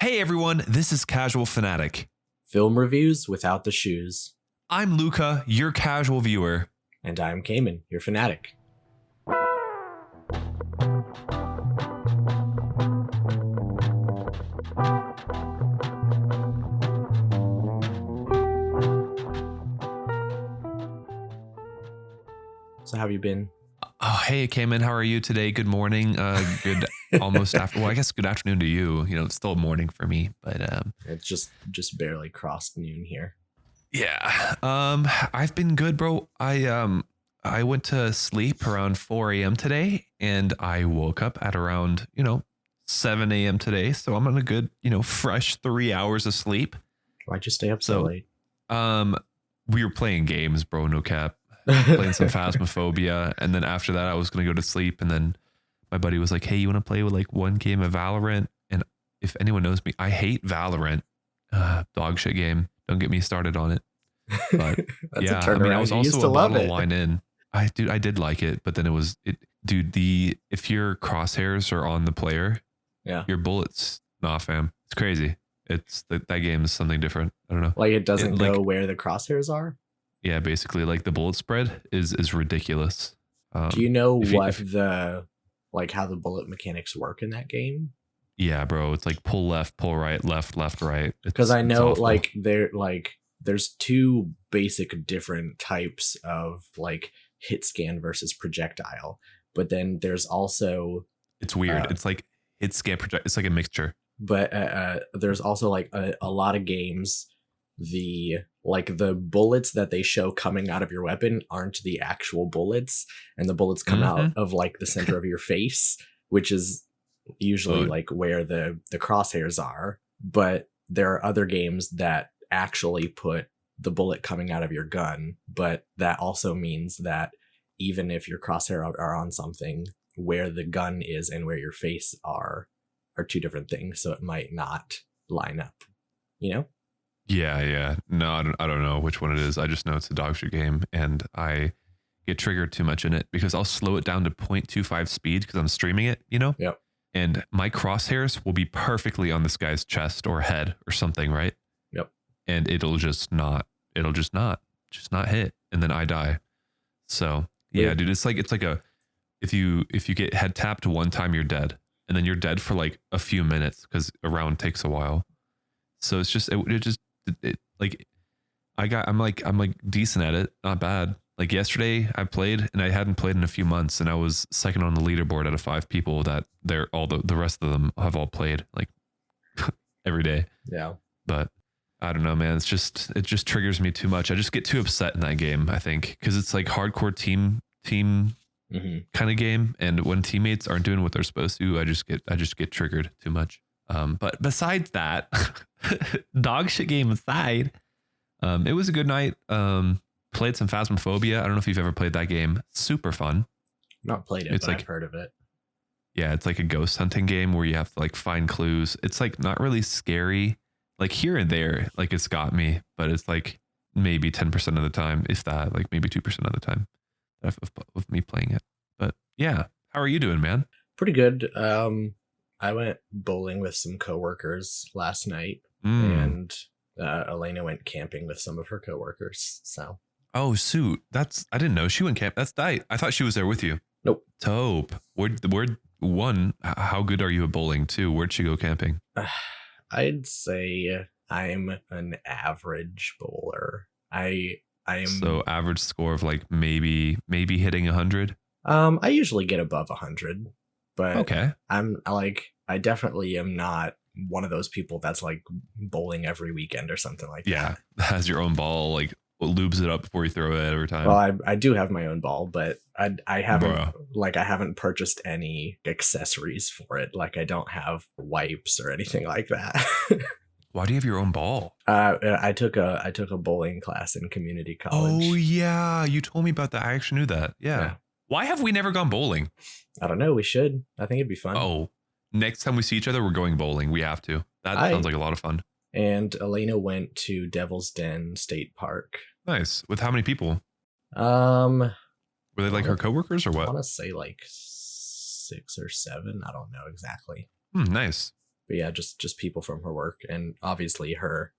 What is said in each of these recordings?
Hey everyone, this is Casual Fanatic. Film reviews without the shoes. I'm Luca, your casual viewer. And I'm Cayman, your fanatic. So how have you been? Oh, hey Cayman, how are you today? Good morning. Good almost after. Well, I guess good afternoon to you. You know, it's still morning for me, but It's just barely crossed noon here. yeah. I've been good, bro. I went to sleep around 4 a.m. today, and I woke up at around 7 a.m. today. So I'm on a good fresh 3 hours of sleep. Why'd you stay up so late? We were playing games, bro. No cap. Playing some Phasmophobia, and then after that I was gonna go to sleep, and then my buddy was like, hey, you want to play with like one game of Valorant? And if anyone knows me, I hate Valorant. Dog shit game, don't get me started on it. But That's yeah, a turnaround. I mean, I was You also used a to love bottle of it. wine in. I did like it, but then if your crosshairs are on the player, Yeah. your bullets, nah fam, it's crazy. It's that game is something different. I don't know. Like it doesn't like, go where the crosshairs are? Yeah, basically, like the bullet spread is ridiculous. Do you know how the bullet mechanics work in that game? Yeah, bro, it's like pull left, pull right, left, right. Because I know there's two basic different types of like hit scan versus projectile, but then there's also it's weird. It's like hit scan project. It's like a mixture. But there's also like a lot of games. The bullets that they show coming out of your weapon aren't the actual bullets, and the bullets come out of like the center of your face, which is usually like where the crosshairs are. But there are other games that actually put the bullet coming out of your gun, but that also means that even if your crosshair are on something, where the gun is and where your face are two different things, so it might not line up, Yeah. No, I don't know which one it is. I just know it's a dog shit game, and I get triggered too much in it because I'll slow it down to 0.25 speed because I'm streaming it, Yep. And my crosshairs will be perfectly on this guy's chest or head or something, right? Yep. And it'll just not hit, and then I die. So yeah, dude, it's like if you get head tapped one time, you're dead, and then you're dead for like a few minutes because a round takes a while. So it's just I'm like decent at it, not bad. Like yesterday I played, and I hadn't played in a few months, and I was second on the leaderboard out of 5 people that they're all the rest of them have all played like every day. Yeah. But I don't know, man. It just triggers me too much. I just get too upset in that game, I think, because it's like hardcore team kind of game, and when teammates aren't doing what they're supposed to, I just get triggered too much. But besides that, dog shit game aside, it was a good night. Played some Phasmophobia. I don't know if you've ever played that game. Super fun. Not played it, but I've heard of it. Yeah, it's like a ghost hunting game where you have to like find clues. It's like not really scary. Like here and there, like it's got me, but it's like maybe 10% of the time, if that, like maybe 2% of the time of me playing it. But yeah, how are you doing, man? Pretty good. I went bowling with some coworkers last night, and Elena went camping with some of her coworkers. So. Oh, shoot. I didn't know she went camp. That's tight. I thought she was there with you. Nope. Dope. How good are you at bowling? 2, where'd she go camping? I'd say I'm an average bowler. I am. So average score of like maybe hitting 100. I usually get above 100, but okay. I definitely am not one of those people that's like bowling every weekend or something like that. Yeah, has your own ball, like lubes it up before you throw it every time. Well, I do have my own ball, but I haven't purchased any accessories for it. Like I don't have wipes or anything like that. Why do you have your own ball? I took a bowling class in community college. Oh yeah, you told me about that. I actually knew that. Yeah. Why have we never gone bowling? I don't know. We should. I think it'd be fun. Oh, next time we see each other, we're going bowling. We have to. That sounds like a lot of fun. And Elena went to Devil's Den State Park. Nice. With how many people? Were they like her coworkers or what? I want to say like 6 or 7. I don't know exactly. Nice. but yeah, just people from her work, and obviously her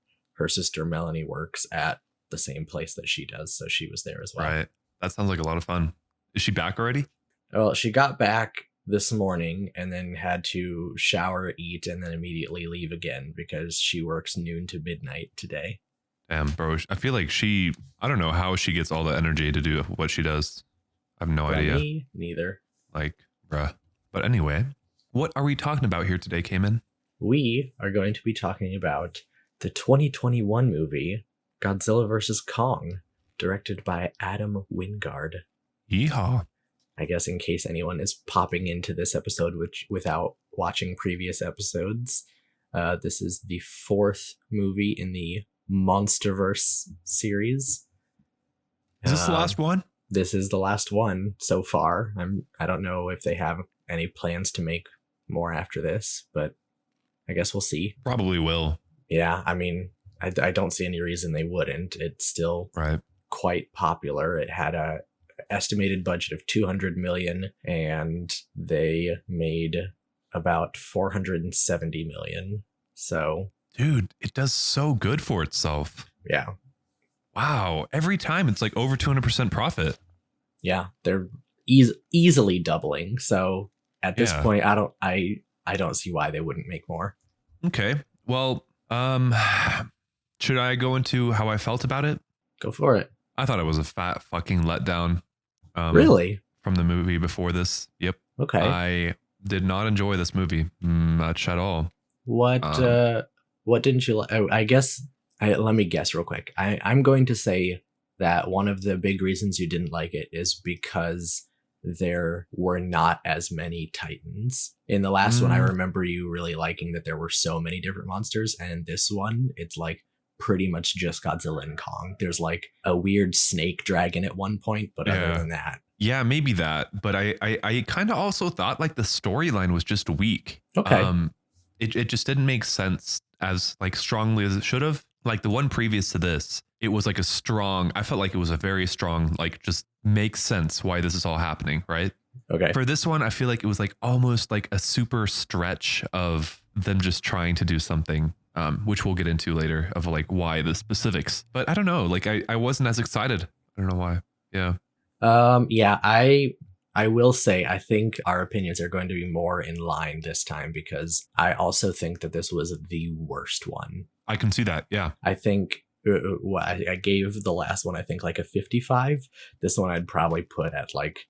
sister Melanie works at the same place that she does, so she was there as well. Right. That sounds like a lot of fun. Is she back already? Well, she got back this morning and then had to shower, eat, and then immediately leave again because she works noon to midnight today. Damn, bro. I feel like I don't know how she gets all the energy to do what she does. I have no idea. Me neither. Like, bruh. But anyway, what are we talking about here today, Cayman? We are going to be talking about the 2021 movie Godzilla vs. Kong, directed by Adam Wingard. Yeehaw. I guess in case anyone is popping into this episode without watching previous episodes, this is the 4th movie in the Monsterverse series. Is this the last one? This is the last one so far. I don't know if they have any plans to make more after this, but I guess we'll see. Probably will. Yeah, I mean, I don't see any reason they wouldn't. It's still quite popular. It had a estimated budget of 200 million and they made about 470 million. So, dude, it does so good for itself. Yeah. Wow. Every time it's like over 200% profit. Yeah, they're easily doubling. So at this point, I don't see why they wouldn't make more. Okay. Well, should I go into how I felt about it? Go for it. I thought it was a fat fucking letdown. Really? From the movie before this. Yep. Okay. I did not enjoy this movie much at all. What didn't you like? I guess let me guess real quick. I'm going to say that one of the big reasons you didn't like it is because there were not as many Titans. In the last one, I remember you really liking that there were so many different monsters, and this one, it's like pretty much just Godzilla and Kong. There's like a weird snake dragon at one point, but other than that. Yeah, maybe that. But I kind of also thought like the storyline was just weak. Okay. It just didn't make sense as like strongly as it should have. Like the one previous to this, it was like I felt like it was a very strong, like just makes sense why this is all happening, right? Okay. For this one, I feel like it was like almost like a super stretch of them just trying to do something, which we'll get into later of like why the specifics. But I don't know, like I wasn't as excited. I don't know why. Yeah. Yeah, I will say I think our opinions are going to be more in line this time because I also think that this was the worst one. I can see that. Yeah. I think I gave the last one, I think like a 55. This one I'd probably put at like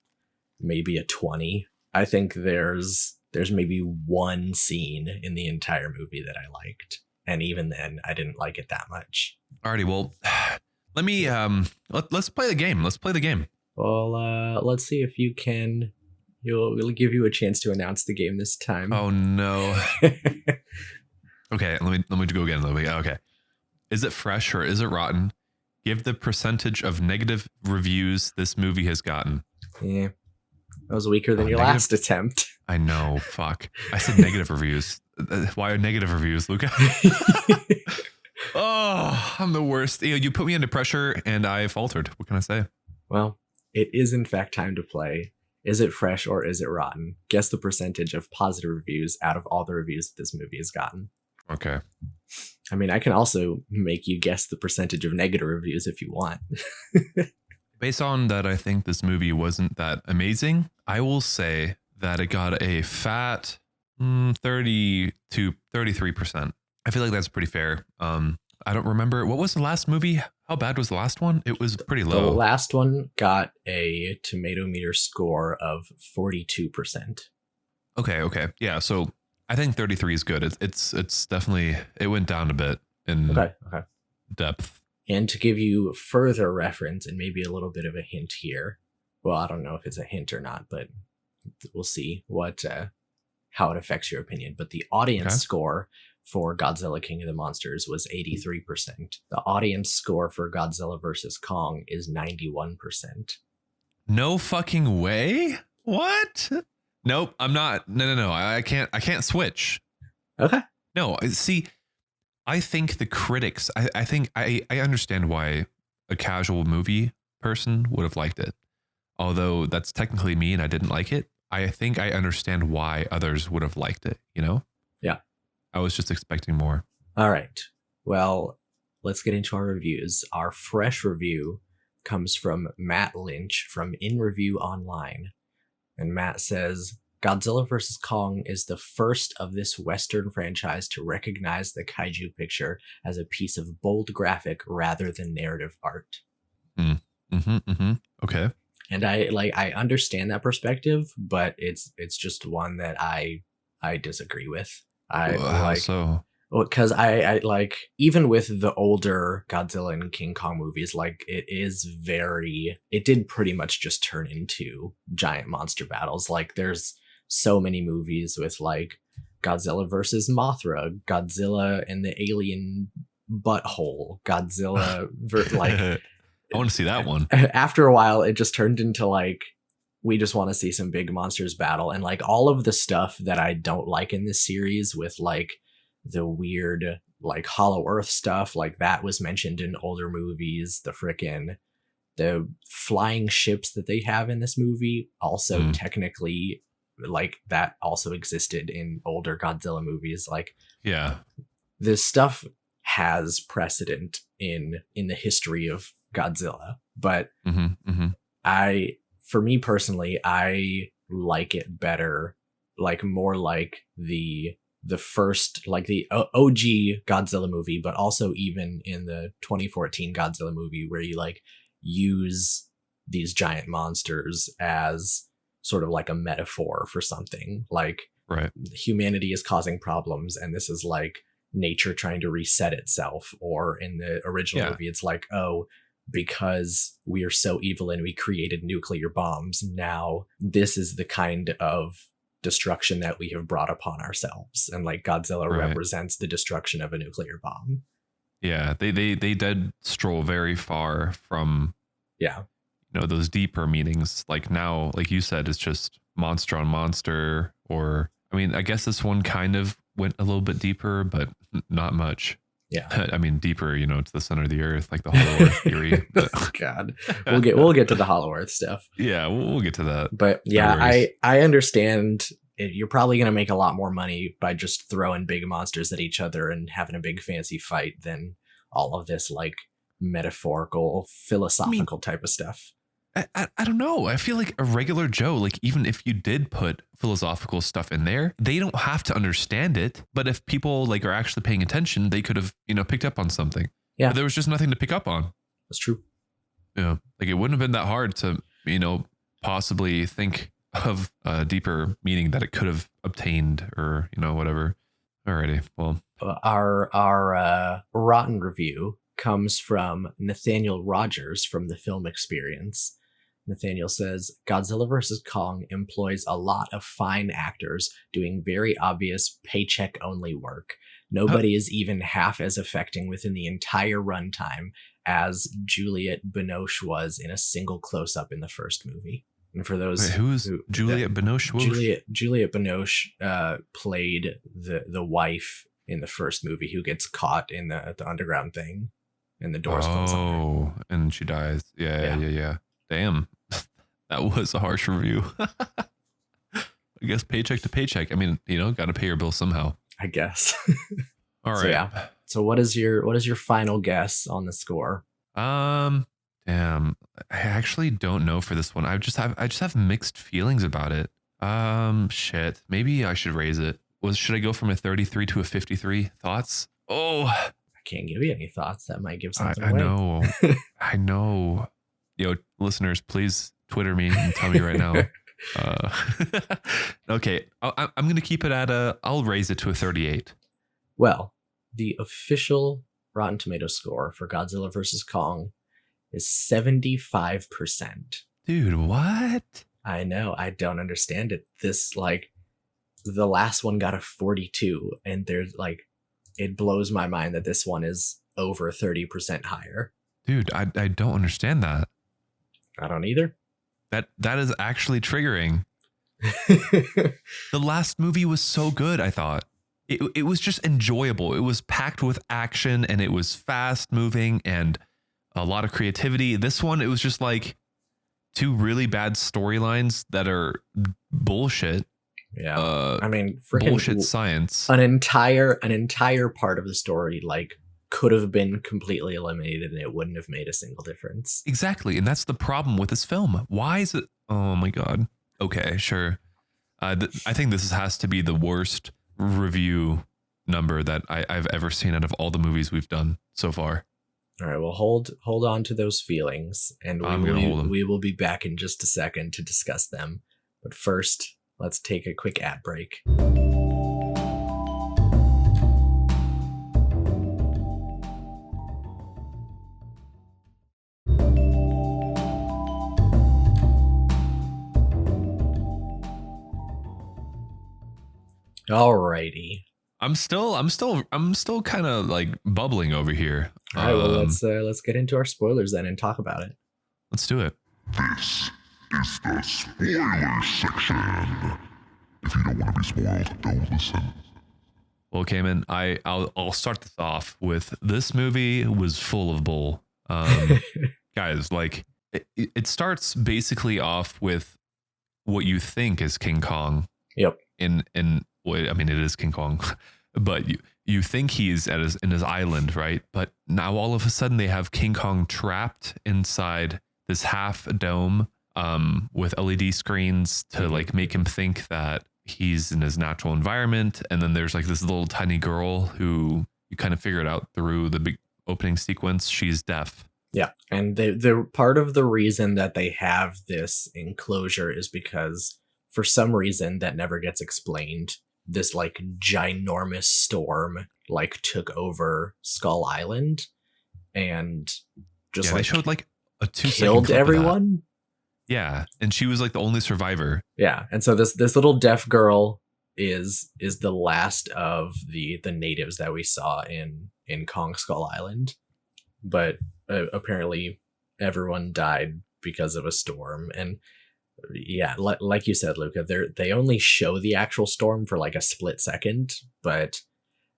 maybe a 20. I think there's maybe one scene in the entire movie that I liked. And even then I didn't like it that much. Alrighty. Well, let me, let's play the game. Let's play the game. Well, let's see if you can. We'll give you a chance to announce the game this time. Oh no. Okay, let me go again. Okay. Is it fresh or is it rotten? Give the percentage of negative reviews this movie has gotten. Yeah. That was weaker than your last attempt. I know. Fuck. I said negative reviews. Why are negative reviews, Luca? Oh, I'm the worst. You put me under pressure and I faltered. What can I say? Well, it is in fact time to play. Is it fresh or is it rotten? Guess the percentage of positive reviews out of all the reviews that this movie has gotten. Okay. I mean, I can also make you guess the percentage of negative reviews if you want. Based on that, I think this movie wasn't that amazing. I will say that it got a fat 30 to 33%. I feel like that's pretty fair. I don't remember. What was the last movie? How bad was the last one? It was pretty low. The last one got a tomato meter score of 42%. Okay. Yeah, so I think 33 is good. It's definitely, it went down a bit in depth. And to give you further reference and maybe a little bit of a hint here, well, I don't know if it's a hint or not, but we'll see how it affects your opinion. But the audience score for Godzilla King of the Monsters was 83%. The audience score for Godzilla vs. Kong is 91%. No fucking way. What? Nope, I'm not. No. I can't switch. Okay. No, see, I think the critics, I think I understand why a casual movie person would have liked it. Although that's technically me and I didn't like it. I think I understand why others would have liked it, you know? Yeah. I was just expecting more. All right. Well, let's get into our reviews. Our fresh review comes from Matt Lynch from In Review Online. And Matt says, Godzilla vs. Kong is the first of this Western franchise to recognize the kaiju picture as a piece of bold graphic rather than narrative art. Okay. And I understand that perspective, but it's just one that I disagree with. How so? Well, because I like, even with the older Godzilla and King Kong movies, like it did pretty much just turn into giant monster battles. Like there's so many movies with like Godzilla versus Mothra, Godzilla and the alien butthole, Godzilla like I want to see that one. After a while, it just turned into like, we just want to see some big monsters battle. And like all of the stuff that I don't like in this series with like the weird like Hollow Earth stuff, like that was mentioned in older movies. The flying ships that they have in this movie also technically, like that also existed in older Godzilla movies. Like, yeah, this stuff has precedent in the history of Godzilla, but for me personally, I like it better, like more like the first, like the OG Godzilla movie, but also even in the 2014 Godzilla movie, where you like use these giant monsters as sort of like a metaphor for something. Like, right, humanity is causing problems, and this is like nature trying to reset itself. Or in the original movie, it's like, oh, because we are so evil and we created nuclear bombs, now this is the kind of destruction that we have brought upon ourselves. And like Godzilla represents the destruction of a nuclear bomb. Yeah, they did stroll very far from those deeper meanings. Like now, like you said, it's just monster on monster. Or I mean, I guess this one kind of went a little bit deeper, but not much. Yeah, I mean deeper, to the center of the earth, like the Hollow Earth theory. But God, we'll get to the Hollow Earth stuff. Yeah, we'll get to that. But yeah, I understand. You're probably going to make a lot more money by just throwing big monsters at each other and having a big fancy fight than all of this like metaphorical, philosophical type of stuff. I don't know. I feel like a regular Joe, like even if you did put philosophical stuff in there, they don't have to understand it. But if people like are actually paying attention, they could have, picked up on something. Yeah. But there was just nothing to pick up on. That's true. Yeah. Like it wouldn't have been that hard to, possibly think of a deeper meaning that it could have obtained or, whatever. Alrighty. Well, our rotten review comes from Nathaniel Rogers from The Film Experience. Nathaniel says, Godzilla vs. Kong employs a lot of fine actors doing very obvious paycheck-only work. Nobody is even half as affecting within the entire runtime as Juliette Binoche was in a single close-up in the first movie. And for those who's Juliette Binoche? Juliette Binoche played the wife in the first movie who gets caught in the underground thing, and the doors close on her. Oh, and she dies. Yeah. Damn, that was a harsh review. I guess paycheck to paycheck. I mean, got to pay your bill somehow. I guess. All right. So, yeah. So what is your final guess on the score? Damn, I actually don't know for this one. I just have mixed feelings about it. Shit. Maybe I should raise it. Should I go from a 33 to a 53? Thoughts? Oh, I can't give you any thoughts. That might give something away. I know. I know. Listeners, please Twitter me and tell me right now. Okay, I'm going to keep it at I'll raise it to a 38. Well, the official Rotten Tomatoes score for Godzilla vs. Kong is 75%. Dude, what? I know. I don't understand it. This, like, the last one got a 42, and there's, like, it blows my mind that this one is over 30% higher. Dude, I don't understand that. I don't either. That is actually triggering. The last movie was so good, I thought. It was just enjoyable. It was packed with action, and it was fast moving and a lot of creativity. This one, it was just like two really bad storylines that are bullshit. Yeah. I mean, freaking bullshit science. An entire part of the story like could have been completely eliminated and it wouldn't have made a single difference. Exactly. And that's the problem with this film. Why is it? Oh my God. Okay, sure. I think this has to be the worst review number that I've ever seen out of all the movies we've done so far. All right, well, hold on to those feelings, and we will be back in just a second to discuss them. But first, let's take a quick ad break. Alrighty. I'm still kind of like bubbling over here. All right, well, let's get into our spoilers then and talk about it. Let's do it. This is the spoiler section. If you don't want to be spoiled, don't listen. Well, Cayman, I'll start this off with this movie was full of bull. Guys, like it starts basically off with what you think is King Kong. Yep. I mean, it is King Kong, but you think he's in his island, right? But now all of a sudden they have King Kong trapped inside this half dome with LED screens to like make him think that he's in his natural environment. And then there's like this little tiny girl who you kind of figure it out through the big opening sequence. She's deaf. Yeah. And the part of the reason that they have this enclosure is because for some reason that never gets explained, this like ginormous storm like took over Skull Island and just they showed like a 2 killed everyone. Yeah, and she was like the only survivor. Yeah, and so this little deaf girl is the last of the natives that we saw in Kong Skull Island, but apparently everyone died because of a storm. And yeah, like you said, Luca, they only show the actual storm for like a split second, but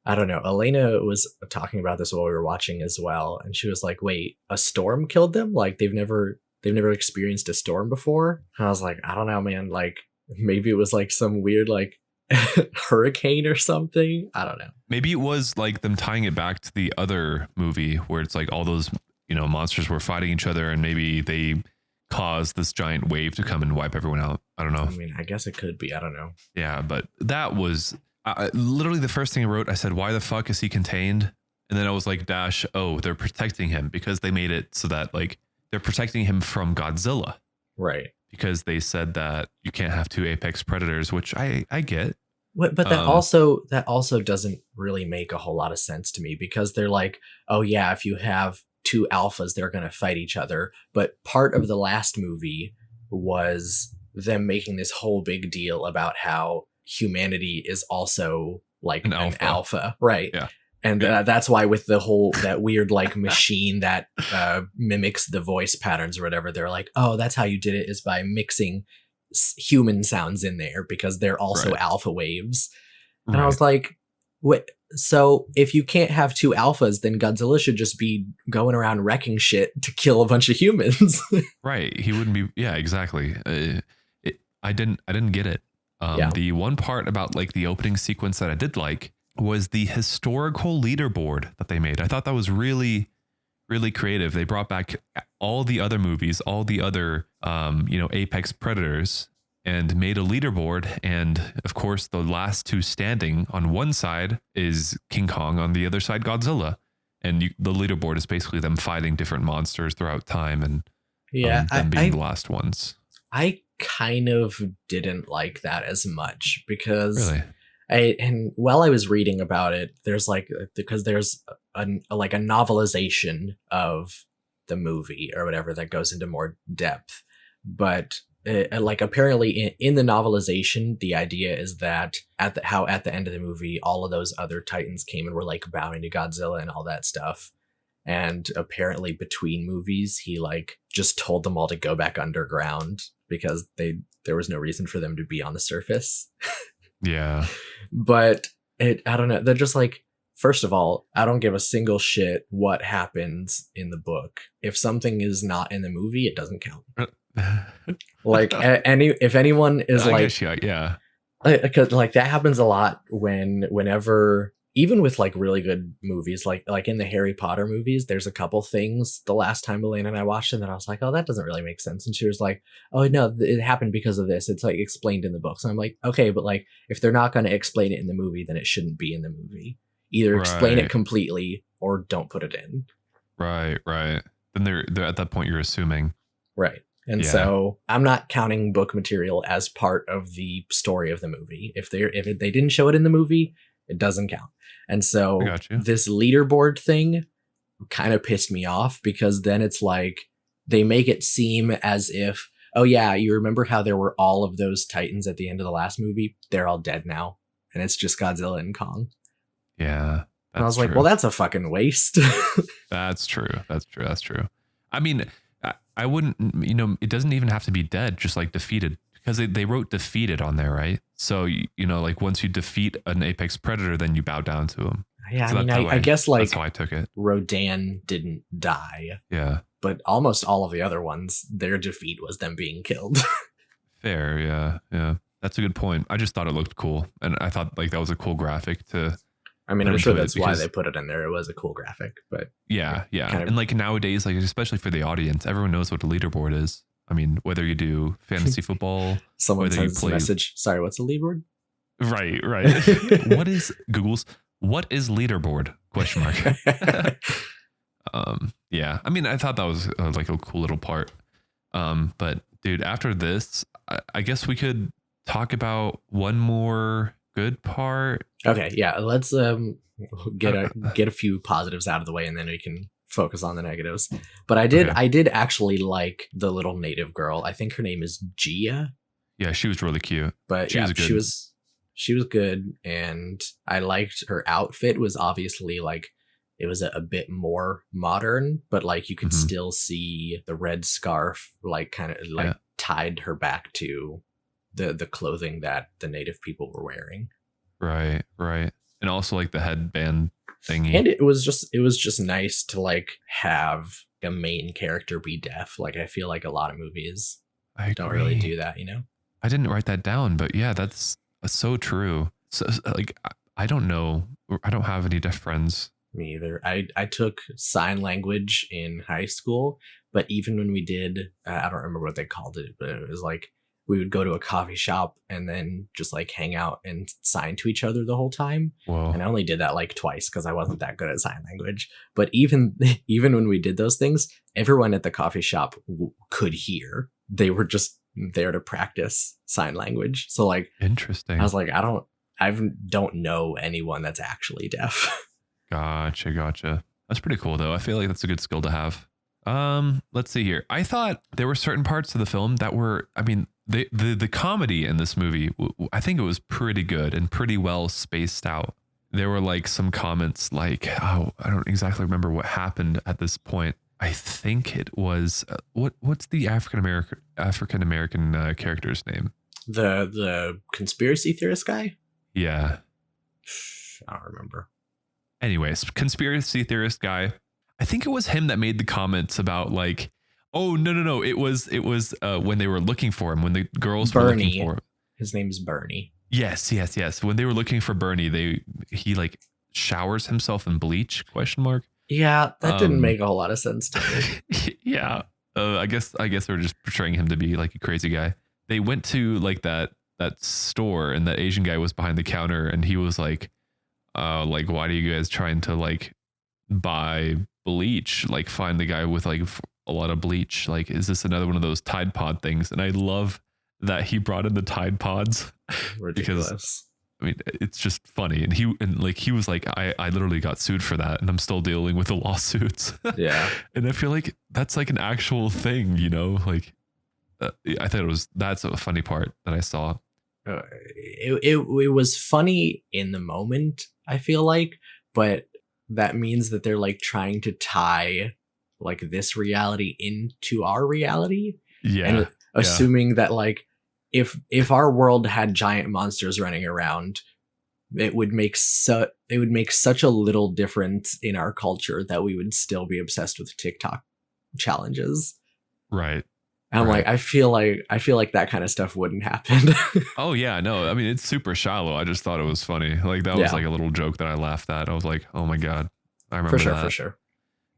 I don't know. Elena was talking about this while we were watching as well, and she was like, "Wait, a storm killed them? Like they've never experienced a storm before?" And I was like, "I don't know, man. Like maybe it was like some weird like hurricane or something. I don't know. Maybe it was like them tying it back to the other movie where it's like all those monsters were fighting each other, and maybe they caused this giant wave to come and wipe everyone out. I don't know. I mean, I guess it could be. I don't know. Yeah, but that was literally the first thing I wrote. I said, why the fuck is he contained? And then I was like, they're protecting him because they made it so that like they're protecting him from Godzilla. Right. Because they said that you can't have two apex predators, which I get. But that also doesn't really make a whole lot of sense to me, because they're like, oh yeah, if you have two alphas, they're going to fight each other. But part of the last movie was them making this whole big deal about how humanity is also like an alpha. Right. Yeah. And that's why with the whole, that weird like machine that mimics the voice patterns or whatever, they're like, oh, that's how you did it, is by mixing human sounds in there because they're also alpha waves. And I was like, what? So if you can't have two alphas, then Godzilla should just be going around wrecking shit to kill a bunch of humans. Right. He wouldn't be. Yeah, exactly. I didn't get it. The one part about like the opening sequence that I did like was the historical leaderboard that they made. I thought that was really, really creative. They brought back all the other movies, all the other, apex predators, and made a leaderboard. And of course, the last two standing on one side is King Kong, on the other side, Godzilla. And the leaderboard is basically them fighting different monsters throughout time, and them being the last ones. I kind of didn't like that as much because really? And while I was reading about it, there's like, because there's a novelization of the movie or whatever that goes into more depth, but like apparently in the novelization, the idea is that at the end of the movie, all of those other Titans came and were like bowing to Godzilla and all that stuff. And apparently between movies, he like just told them all to go back underground because there was no reason for them to be on the surface. Yeah. But I don't know. They're just like, first of all, I don't give a single shit what happens in the book. If something is not in the movie, it doesn't count. Like if anyone is like, yeah. Because like that happens a lot whenever even with like really good movies, like in the Harry Potter movies, there's a couple things the last time Elaine and I watched it that I was like, oh, that doesn't really make sense. And she was like, oh no, it happened because of this. It's like explained in the books. And I'm like, okay, but like if they're not going to explain it in the movie, then it shouldn't be in the movie. Either explain it completely or don't put it in. Right. Then they're at that point you're assuming. Right. And so I'm not counting book material as part of the story of the movie. If they didn't show it in the movie, it doesn't count. And so this leaderboard thing kind of pissed me off because then it's like they make it seem as if, oh yeah, you remember how there were all of those Titans at the end of the last movie? They're all dead now. And it's just Godzilla and Kong. Yeah. And I was like, well, that's a fucking waste. That's true. I mean, I wouldn't, it doesn't even have to be dead, just like defeated. Because they wrote defeated on there, right? So, like once you defeat an apex predator, then you bow down to him. Yeah, so I guess like that's how I took it. Rodan didn't die. Yeah. But almost all of the other ones, their defeat was them being killed. Fair, yeah. That's a good point. I just thought it looked cool. And I thought like that was a cool graphic to... I mean, I'm sure that's why they put it in there. It was a cool graphic, but... Yeah. And like nowadays, like especially for the audience, everyone knows what a leaderboard is. I mean, whether you do fantasy football, someone sends a message. Sorry, what's a leaderboard? Right. What is leaderboard? Question mark. Yeah. I mean, I thought that was like a cool little part. But dude, after this, I guess we could talk about one more good part. Okay. Yeah. Let's get a few positives out of the way, and then we can focus on the negatives. But I did actually like the little native girl. I think her name is Gia. Yeah, she was really cute. But she was good, and I liked her outfit. Was obviously like it was a bit more modern, but like you could still see the red scarf like kind of like tied her back to the clothing that the native people were wearing. Right. And also like the headband thingy. And it was just nice to like have a main character be deaf. Like I feel like a lot of movies don't really do that, I didn't write that down, but yeah, that's so true. So like I don't know. I don't have any deaf friends. Me either. I took sign language in high school, but even when we did, I don't remember what they called it, but it was like we would go to a coffee shop and then just like hang out and sign to each other the whole time. Whoa. And I only did that like twice because I wasn't that good at sign language. But even when we did those things, everyone at the coffee shop could hear. They were just there to practice sign language. So like, interesting. I was like, I don't know anyone that's actually deaf. Gotcha. That's pretty cool though. I feel like that's a good skill to have. Let's see here. I thought there were certain parts of the film that were, I mean, the comedy in this movie, I think it was pretty good and pretty well spaced out. There were like some comments like, oh, I don't exactly remember what happened at this point. I think it was what's the African American character's name? The conspiracy theorist guy? Yeah. I don't remember. Anyways, conspiracy theorist guy. I think it was him that made the comments about like, oh no, it was when they were looking for him, when the girls were looking for him. His name is Bernie. Yes. When they were looking for Bernie, he like showers himself in bleach? ? Yeah, that didn't make a whole lot of sense to me. Yeah, I guess they were just portraying him to be like a crazy guy. They went to like that store, and that Asian guy was behind the counter, and he was like why are you guys trying to like buy bleach? Like find the guy with like a lot of bleach. Like, is this another one of those Tide Pod things? And I love that he brought in the Tide Pods. Ridiculous. Because I mean, it's just funny. And he was like, I literally got sued for that, and I'm still dealing with the lawsuits. Yeah. And I feel like that's like an actual thing, like I thought that's a funny part that I saw. It was funny in the moment, I feel like, but that means that they're like trying to tie like this reality into our reality. Yeah. And assuming that like if our world had giant monsters running around, it would make such a little difference in our culture that we would still be obsessed with TikTok challenges. Right. And I'm Right. like, I feel like that kind of stuff wouldn't happen. Oh yeah, no. I mean, it's super shallow. I just thought it was funny. Like that was Yeah. like a little joke that I laughed at. I was like, oh my god, I remember For sure, that. for sure.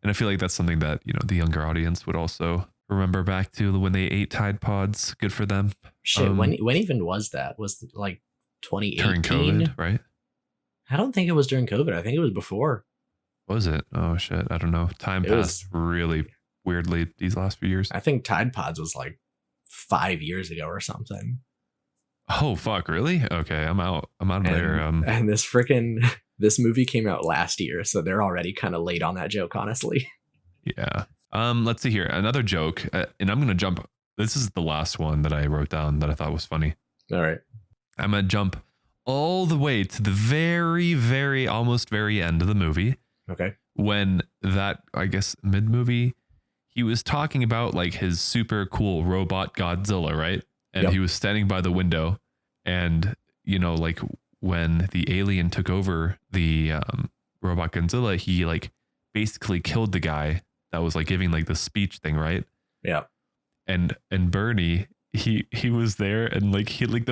And I feel like that's something that the younger audience would also remember back to when they ate Tide Pods. Good for them. Shit, when even was that? Was it like 2018? During COVID, right? I don't think it was during COVID. I think it was before. Was it? Oh shit, I don't know. Time It passed really weirdly these last few years. I think Tide Pods was like 5 years ago or something. Oh fuck, really? Okay, I'm out. I'm out of there. And this movie came out last year, so they're already kind of late on that joke, honestly. Yeah. Let's see here. Another joke, and I'm gonna jump. This is the last one that I wrote down that I thought was funny. All right. I'm gonna jump all the way to the very, very, almost very end of the movie. Okay. When that, I guess, mid movie, he was talking about like his super cool robot Godzilla, right? And Yep. he was standing by the window, and like when the alien took over the robot Godzilla, he like basically killed the guy that was like giving like the speech thing, right? Yeah. And Bernie, he was there, and like he like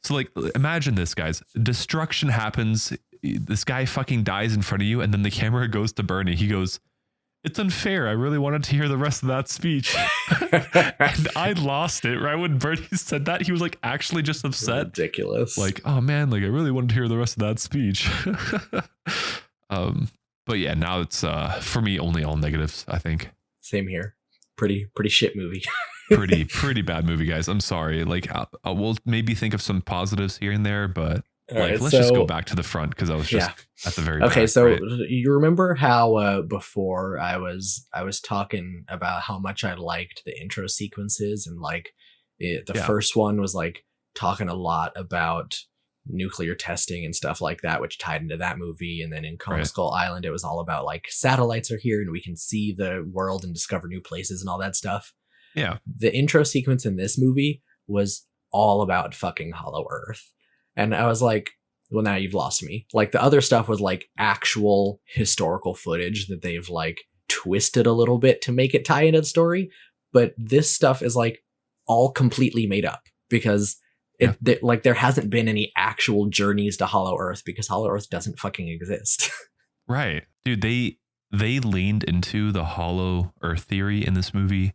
so like imagine this, guys. Destruction happens. This guy fucking dies in front of you, and then the camera goes to Bernie. He goes, "It's unfair. I really wanted to hear the rest of that speech." And I lost it right when Bernie said that. He was like actually just upset. Ridiculous. Like, oh man, like I really wanted to hear the rest of that speech. But yeah, now it's for me only all negatives, I think. Same here. Pretty shit movie. pretty bad movie, guys. I'm sorry. Like I will maybe think of some positives here and there, but All like right, let's just go back to the front because I was just at the very okay. back, So right? you remember how before I was talking about how much I liked the intro sequences, and like the first one was like talking a lot about nuclear testing and stuff like that, which tied into that movie. And then in Kong Skull Island, it was all about like satellites are here and we can see the world and discover new places and all that stuff. Yeah. The intro sequence in this movie was all about fucking Hollow Earth. And I was like, well, now you've lost me. Like the other stuff was like actual historical footage that they've like twisted a little bit to make it tie into the story. But this stuff is like all completely made up because like there hasn't been any actual journeys to Hollow Earth because Hollow Earth doesn't fucking exist. Right. Dude, they leaned into the Hollow Earth theory in this movie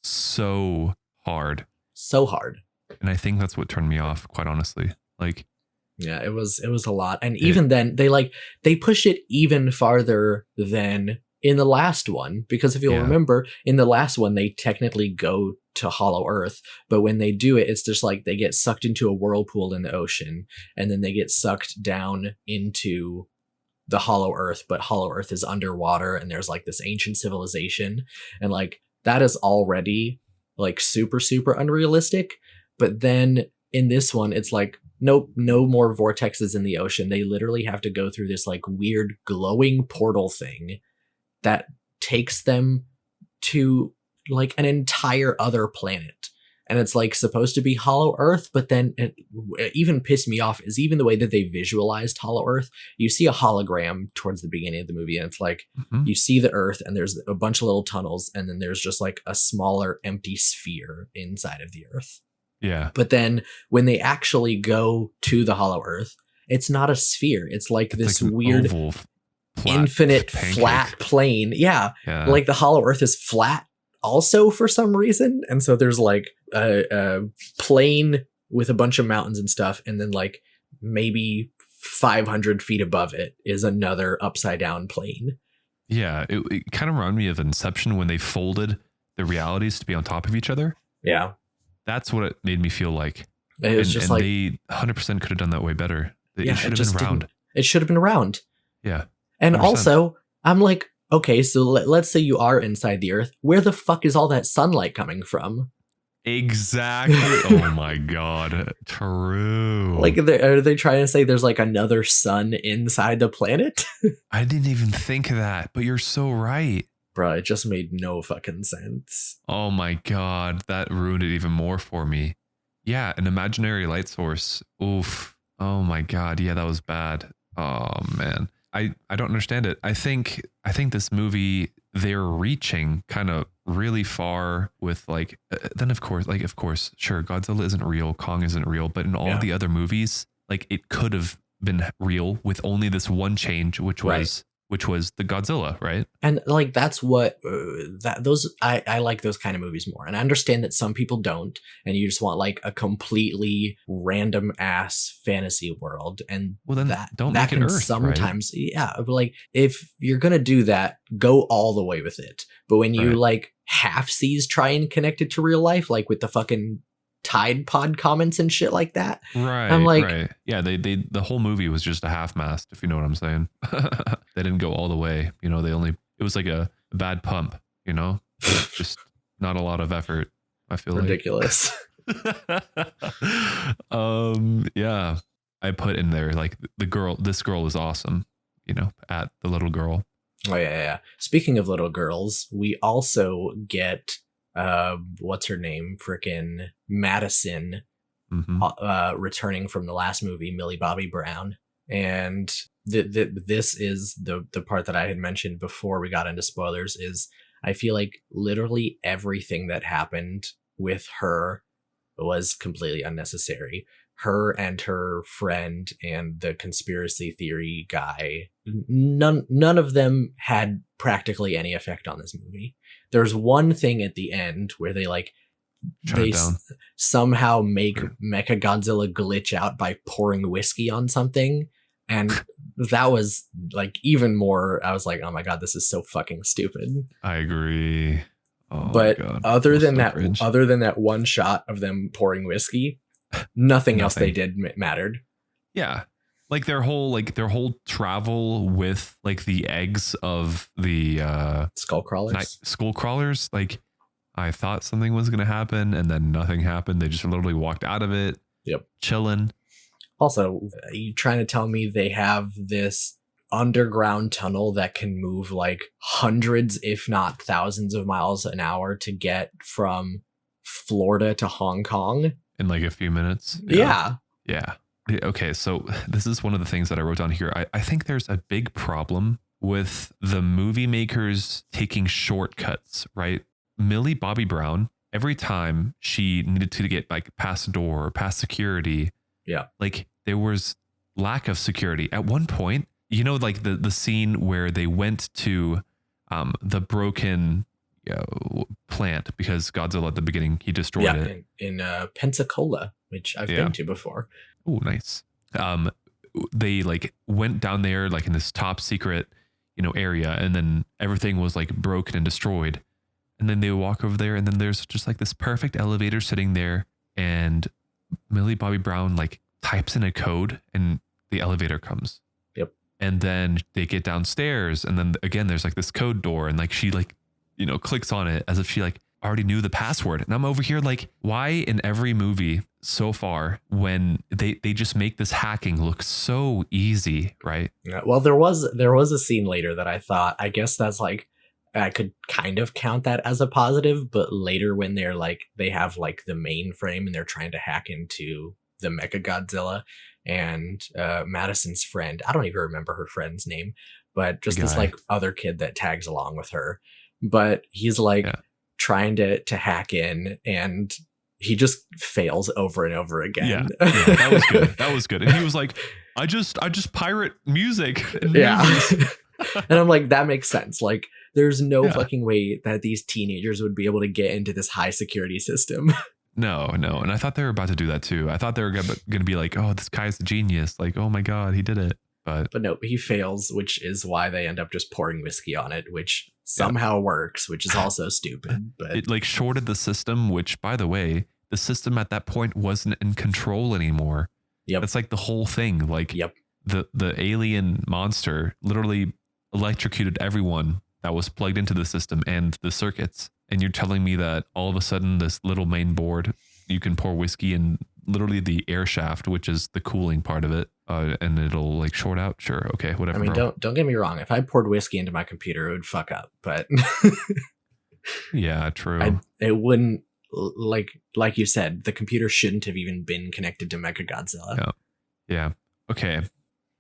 so hard. So hard. And I think that's what turned me off, quite honestly. Like, yeah, it was a lot. And even then they pushed it even farther than in the last one, because if you'll remember, in the last one they technically go to Hollow Earth, but when they do it, it's just like they get sucked into a whirlpool in the ocean, and then they get sucked down into the Hollow Earth, but Hollow Earth is underwater, and there's like this ancient civilization, and like that is already like super unrealistic. But then in this one, it's like, nope, no more vortexes in the ocean. They literally have to go through this like weird glowing portal thing that takes them to like an entire other planet. And it's like supposed to be Hollow Earth, but then it even pissed me off is even the way that they visualized Hollow Earth. You see a hologram towards the beginning of the movie, and it's like you see the Earth, and there's a bunch of little tunnels, and then there's just like a smaller empty sphere inside of the Earth. yeah. But then when they actually go to the Hollow Earth, it's not a sphere. It's like this like weird oval, infinite flat plane. Yeah. Like the Hollow Earth is flat also for some reason. And so there's like a plane with a bunch of mountains and stuff. And then like maybe 500 feet above it is another upside down plane. Yeah. It kind of reminded me of Inception when they folded the realities to be on top of each other. Yeah. That's what it made me feel like. It was just like they 100% could have done that way better. It should have been round. It should have been round. Yeah. 100%. And also, I'm like, okay, so let's say you are inside the Earth. Where the fuck is all that sunlight coming from? Exactly. Oh my God. True. Like, are they trying to say there's like another sun inside the planet? I didn't even think of that, but you're so right. Bro, it just made no fucking sense. Oh my God. That ruined it even more for me. Yeah, an imaginary light source. Oof. Oh my God. Yeah, that was bad. Oh man. I don't understand it. I think this movie, they're reaching kind of really far with like, then of course, sure, Godzilla isn't real, Kong isn't real, but in all the other movies, like it could have been real with only this one change, which was the Godzilla, right? And like that's what I like those kind of movies more. And I understand that some people don't, and you just want like a completely random ass fantasy world. And well, then that don't that make it can Earth, sometimes but like if you're gonna do that, go all the way with it. But when you like half seas try and connect it to real life, like with the fucking Tide Pod comments and shit like that. Right. I'm like, yeah, they the whole movie was just a half mast, if you know what I'm saying. They didn't go all the way, you know, it was like a bad pump, you know, just not a lot of effort. I feel ridiculous. Yeah, I put in there like this girl is awesome, you know, at the little girl. Oh yeah. Speaking of little girls, we also get what's her name? Frickin' Madison, returning from the last movie, Millie Bobby Brown. And this is the part that I had mentioned before we got into spoilers, is I feel like literally everything that happened with her was completely unnecessary. Her and her friend and the conspiracy theory guy, none of them had practically any effect on this movie. There's one thing at the end where they like somehow make Mechagodzilla glitch out by pouring whiskey on something, and that was like even more. I was like, oh my god, this is so fucking stupid. I agree. Oh but my god. other than that one shot of them pouring whiskey, nothing else they did mattered. Yeah. Like their whole travel with like the eggs of the skull crawlers. Like I thought something was going to happen and then nothing happened. They just literally walked out of it. Yep. Chilling. Also, are you trying to tell me they have this underground tunnel that can move like hundreds, if not thousands of miles an hour to get from Florida to Hong Kong? In like a few minutes? Yeah. Okay, so this is one of the things that I wrote down here. I think there's a big problem with the movie makers taking shortcuts, right? Millie Bobby Brown, every time she needed to get like past a door or past security, like there was lack of security. At one point, you know, like the scene where they went to the broken plant because Godzilla at the beginning, he destroyed it. In Pensacola, which I've been to before. Oh, nice. They like went down there like in this top secret, you know, area, and then everything was like broken and destroyed. And then they walk over there, and then there's just like this perfect elevator sitting there, and Millie Bobby Brown like types in a code, and the elevator comes. Yep. And then they get downstairs, and then again there's like this code door, and like she like, you know, clicks on it as if she like already knew the password. And I'm over here like, why in every movie so far when they just make this hacking look so easy, right? Yeah, well, there was a scene later that I thought, I guess that's like, I could kind of count that as a positive, but later when they're like, they have like the mainframe and they're trying to hack into the Mechagodzilla, and Madison's friend, I don't even remember her friend's name, but just this like other kid that tags along with her, but he's like trying to hack in, and he just fails over and over again. Yeah, that was good. That was good. And he was like, I just pirate music. And and I'm like, that makes sense. Like, there's no fucking way that these teenagers would be able to get into this high security system. No. And I thought they were about to do that too. I thought they were going to be like, oh, this guy's a genius. Like, oh my God, he did it. But no, he fails, which is why they end up just pouring whiskey on it, which somehow works, which is also stupid. But it like shorted the system, which, by the way, the system at that point wasn't in control anymore. Yep. That's like the whole thing. Like the alien monster literally electrocuted everyone that was plugged into the system and the circuits. And you're telling me that all of a sudden this little main board, you can pour whiskey in literally the air shaft, which is the cooling part of it, and it'll like short out. Sure. Okay. Whatever. I mean, don't get me wrong. If I poured whiskey into my computer, it would fuck up, but yeah, true. It wouldn't, like you said, the computer shouldn't have even been connected to Mechagodzilla. Yeah. Okay.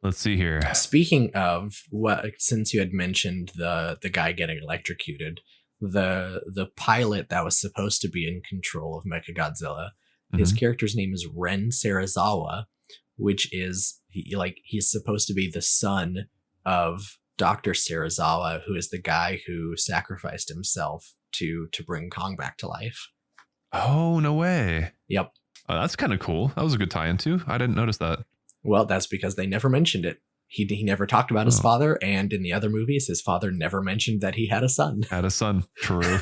Let's see here. Speaking of what, since you had mentioned the guy getting electrocuted, the pilot that was supposed to be in control of Mechagodzilla, his character's name is Ren Serizawa, which is he's supposed to be the son of Dr. Serizawa, who is the guy who sacrificed himself to bring Kong back to life. Oh, no way. Yep. Oh, that's kind of cool. That was a good tie-in too. I didn't notice that. Well, that's because they never mentioned it. He never talked about his father, and in the other movies, his father never mentioned that he had a son. Had a son. True.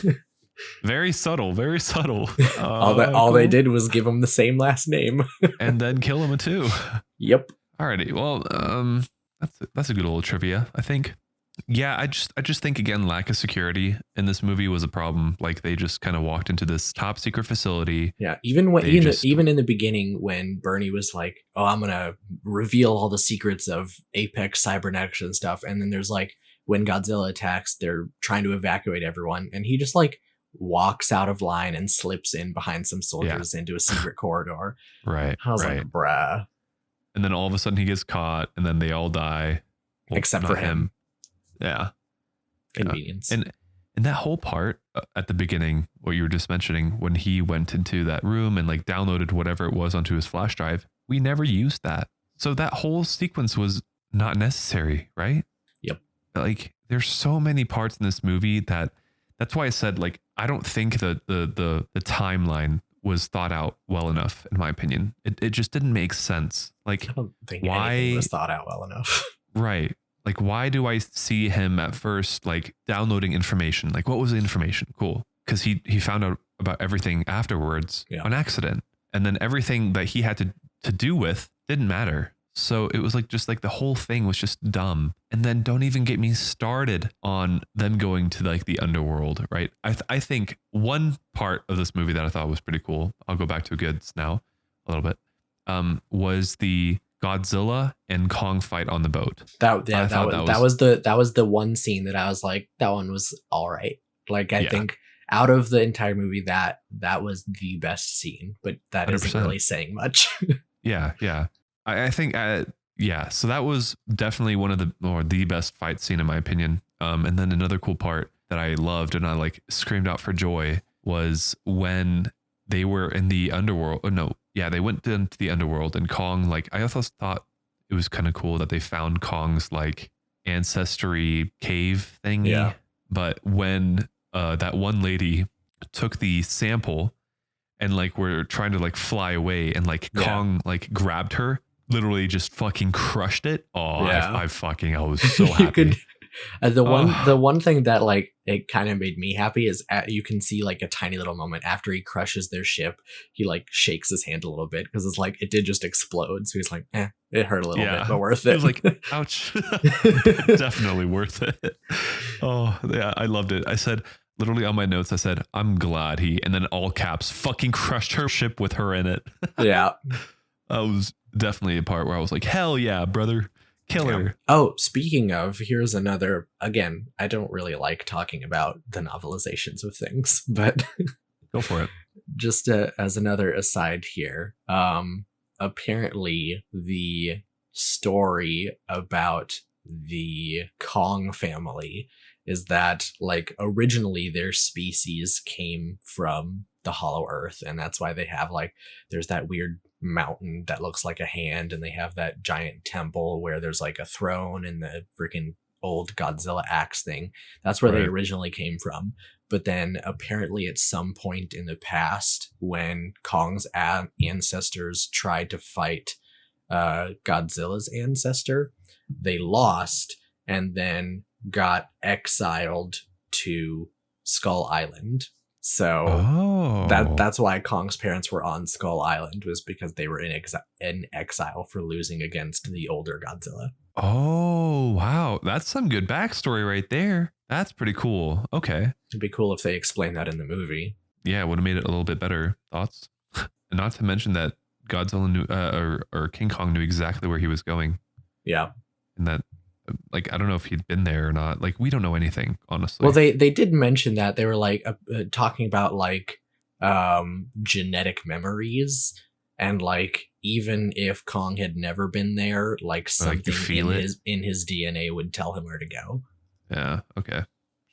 Very subtle. Very subtle. All they did was give him the same last name, and then kill him too. Yep. Alrighty. Well, that's a good old trivia, I think. Yeah, I just think again, lack of security in this movie was a problem. Like they just kind of walked into this top secret facility. Yeah, even in the beginning when Bernie was like, "Oh, I'm gonna reveal all the secrets of Apex Cybernetics and stuff," and then there's like when Godzilla attacks, they're trying to evacuate everyone, and he just like walks out of line and slips in behind some soldiers into a secret corridor. Right. I was like, bruh. And then all of a sudden he gets caught, and then they all die, except for him. Yeah. Convenience. And that whole part at the beginning, what you were just mentioning, when he went into that room and like downloaded whatever it was onto his flash drive, we never used that. So that whole sequence was not necessary, right? Yep. Like there's so many parts in this movie that's why I said, like, I don't think that the timeline was thought out well enough, in my opinion. It just didn't make sense. Like, I don't think anything was thought out well enough. Right. Like, why do I see him at first, like, downloading information? Like, what was the information? Cool. Because he found out about everything afterwards on accident. And then everything that he had to do with didn't matter. So it was like, just like the whole thing was just dumb. And then don't even get me started on them going to like the underworld, right? I think one part of this movie that I thought was pretty cool, I'll go back to goods now a little bit, was the Godzilla and Kong fight on the boat. That was the one scene that I was like, that one was all right. Like I think out of the entire movie, that was the best scene, but that 100%. Isn't really saying much. Yeah. I think so that was definitely one of the best fight scene in my opinion. And then another cool part that I loved and I like screamed out for joy was when they were in the underworld. They went into the underworld and Kong, like, I also thought it was kind of cool that they found Kong's like ancestry cave thingy. Yeah. But when that one lady took the sample and like were trying to like fly away and like Kong like grabbed her, literally just fucking crushed it. Oh, yeah. I was so happy. The one thing that like it kind of made me happy is you can see like a tiny little moment after he crushes their ship, he like shakes his hand a little bit because it's like it did just explode. So he's like, it hurt a little bit, but worth it. It was like, ouch. Definitely worth it. Oh yeah, I loved it. I said literally on my notes, I said, I'm glad and then all caps, fucking crushed her ship with her in it. Yeah. That was definitely a part where I was like, hell yeah, brother. Killer. Yeah. Oh, speaking of, here's another, again, I don't really like talking about the novelizations of things, but go for it. Just as another aside here, apparently the story about the Kong family is that like originally their species came from the Hollow Earth, and that's why they have like there's that weird mountain that looks like a hand, and they have that giant temple where there's like a throne and the freaking old Godzilla axe thing. That's where they originally came from. But then apparently at some point in the past, when Kong's ancestors tried to fight Godzilla's ancestor, they lost and then got exiled to Skull Island. So that's why Kong's parents were on Skull Island, was because they were in exile for losing against the older Godzilla. Oh, wow. That's some good backstory right there. That's pretty cool. Okay. It'd be cool if they explained that in the movie. Yeah, it would have made it a little bit better. Thoughts? And not to mention that Godzilla knew, or King Kong knew exactly where he was going. Yeah. And that, like, I don't know if he'd been there or not. Like, we don't know anything, honestly. Well, they did mention that. They were like talking about like genetic memories, and like even if Kong had never been there, like something in his DNA would tell him where to go. Yeah. Okay.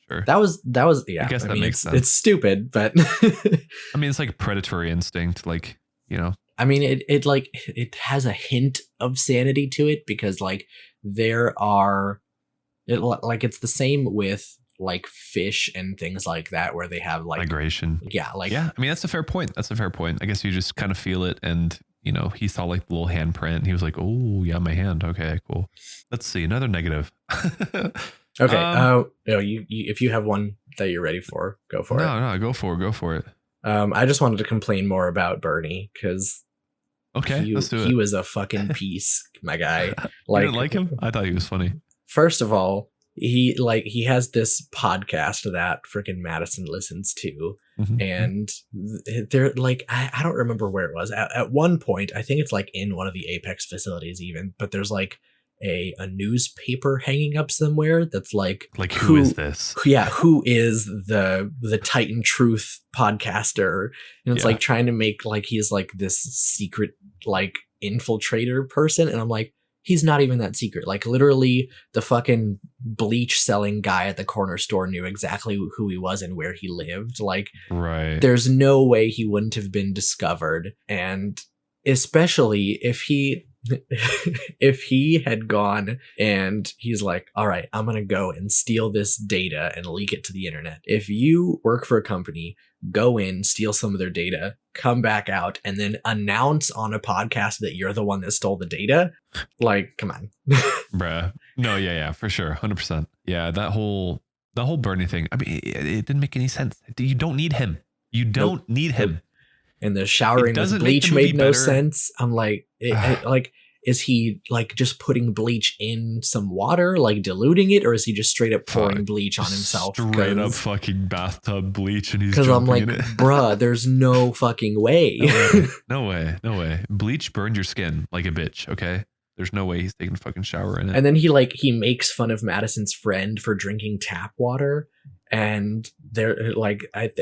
Sure. That was yeah. I guess that mean, makes sense. It's stupid, but I mean, it's like predatory instinct, like, you know. I mean, it has a hint of sanity to it because like it's the same with like fish and things like that where they have like migration. Yeah, like I mean, that's a fair point. I guess you just kind of feel it, and you know, he saw like the little handprint and he was like, oh yeah, my hand. Okay, cool. Let's see another negative. Okay. You if you have one that you're ready for, go for it. No, go for it. I just wanted to complain more about Bernie because let's do it. He was a fucking piece, my guy. Like, you didn't like him? I thought he was funny. First of all, he has this podcast that freaking Madison listens to, and they're like, I don't remember where it was at one point. I think it's like in one of the Apex facilities even, but there's like a newspaper hanging up somewhere that's like who is this? Yeah, who is the Titan Truth podcaster? And it's like trying to make like he's like this secret like infiltrator person, and I'm like, he's not even that secret. Like literally the fucking bleach selling guy at the corner store knew exactly who he was and where he lived. Like, right. There's no way he wouldn't have been discovered. And especially if he had gone and he's like, all right, I'm going to go and steal this data and leak it to the internet. If you work for a company, go in, steal some of their data, come back out, and then announce on a podcast that you're the one that stole the data. Like, come on. Bruh. No, yeah, for sure. 100%. Yeah, the whole Bernie thing. I mean, it didn't make any sense. You don't need him. You don't need him. And the showering with bleach made no sense. I'm like, like, is he like just putting bleach in some water, like diluting it, or is he just straight up pouring bleach on himself? Straight up fucking bathtub bleach, and he's because I'm like, bruh, there's no fucking way. No way. Bleach burned your skin like a bitch. Okay, there's no way he's taking a fucking shower in it. And then he makes fun of Madison's friend for drinking tap water, and they're like,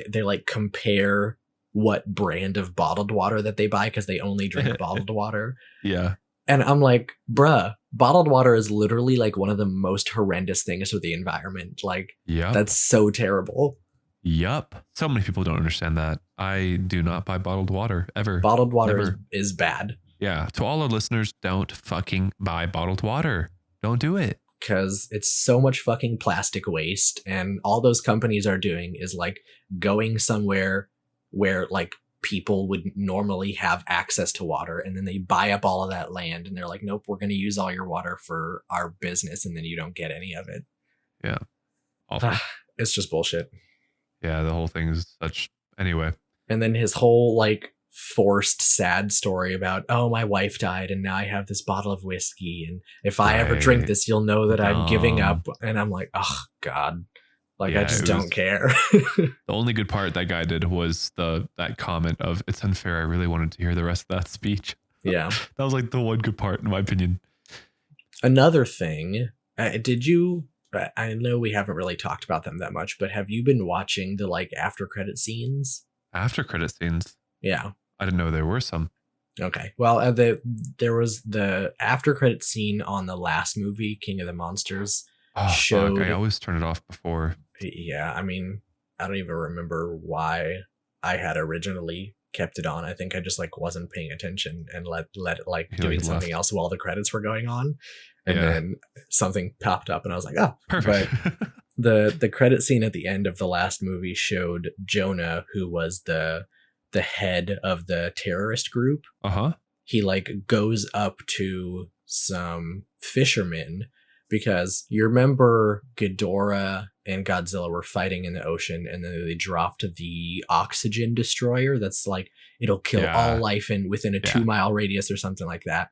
they like compare what brand of bottled water that they buy because they only drink bottled water. Yeah. And I'm like, bruh, bottled water is literally like one of the most horrendous things for the environment. Like, that's so terrible. Yup. So many people don't understand that. I do not buy bottled water ever. Bottled water is bad. Yeah. To all our listeners, don't fucking buy bottled water. Don't do it. Because it's so much fucking plastic waste. And all those companies are doing is like going somewhere where like people would normally have access to water, and then they buy up all of that land and they're like, nope, we're going to use all your water for our business, and then you don't get any of it. Yeah. Awful. It's just bullshit. Yeah, the whole thing is such anyway. And then his whole like forced sad story about, oh, my wife died and now I have this bottle of whiskey, and if I ever drink this, you'll know that I'm giving up. And I'm like, oh God. Like, I just don't care. The only good part that guy did was that comment of, it's unfair. I really wanted to hear the rest of that speech. Yeah. That was like the one good part, in my opinion. Another thing, I know we haven't really talked about them that much, but have you been watching the like after credit scenes? After credit scenes? Yeah. I didn't know there were some. Okay. Well, there was the after credit scene on the last movie, King of the Monsters. Fuck, I always turn it off before. Yeah, I mean, I don't even remember why I had originally kept it on. I think I just like wasn't paying attention and let it like doing something else while the credits were going on. And then something popped up and I was like, oh, perfect. But the credit scene at the end of the last movie showed Jonah, who was the head of the terrorist group. He like goes up to some fishermen, because you remember Ghidorah and Godzilla were fighting in the ocean, and then they dropped the oxygen destroyer that's like, it'll kill all life within a 2-mile radius or something like that.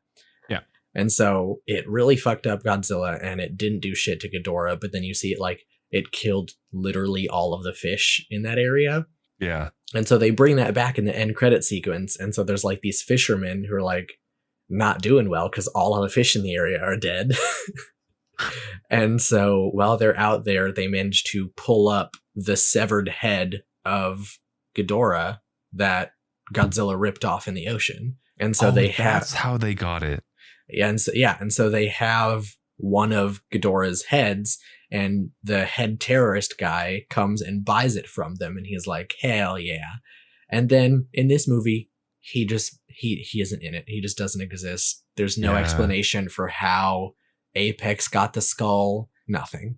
Yeah. And so it really fucked up Godzilla, and it didn't do shit to Ghidorah, but then you see it like it killed literally all of the fish in that area. Yeah. And so they bring that back in the end credit sequence. And so there's like these fishermen who are like not doing well because all of the fish in the area are dead. And so while they're out there, they manage to pull up the severed head of Ghidorah that Godzilla ripped off in the ocean. And so they that's how they got it. And so they have one of Ghidorah's heads, and the head terrorist guy comes and buys it from them, and he's like, hell yeah. And then in this movie, he isn't in it. He just doesn't exist. There's no explanation for how Apex got the skull. Nothing